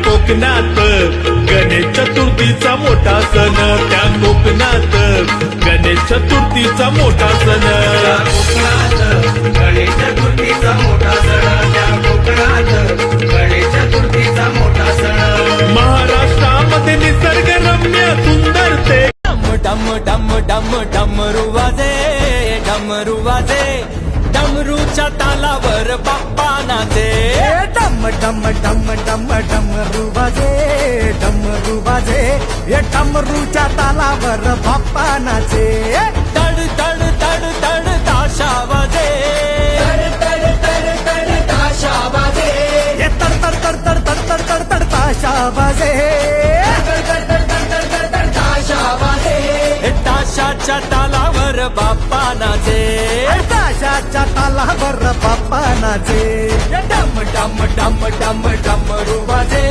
कोकणात गणेश चतुर्थीचा मोठा सण, त्या कोकणात गणेश चतुर्थीचा मोठा सण, गणेश चतुर्थीचा मोठा सण, त्या कोकणात गणेश चतुर्थीचा मोठा सण. महाराष्ट्रामध्ये निसर्गरम्य सुंदर ते डम डम डम डमरू वाजे, डमरू वाजे, डमरूच्या तालावर बाप्पा नाचे. डम डम डम डम डमरू वाजे, डमरू वाजे, हे डमरूच्या तालावर बाप्पा नाचे. तड तड तड तड ताशा वाजे, तड तड तड ताशा वाजे, हे तड तड तड तड तड तड तड तड ताशा वाजे, तड तड तड तड तड ताशा वाजे. ताशाच्या तालावर बाप्पा नाचे. ताशाच्या तालावर बाप्पा नाचे. डम डम डम डम डमरू वाजे.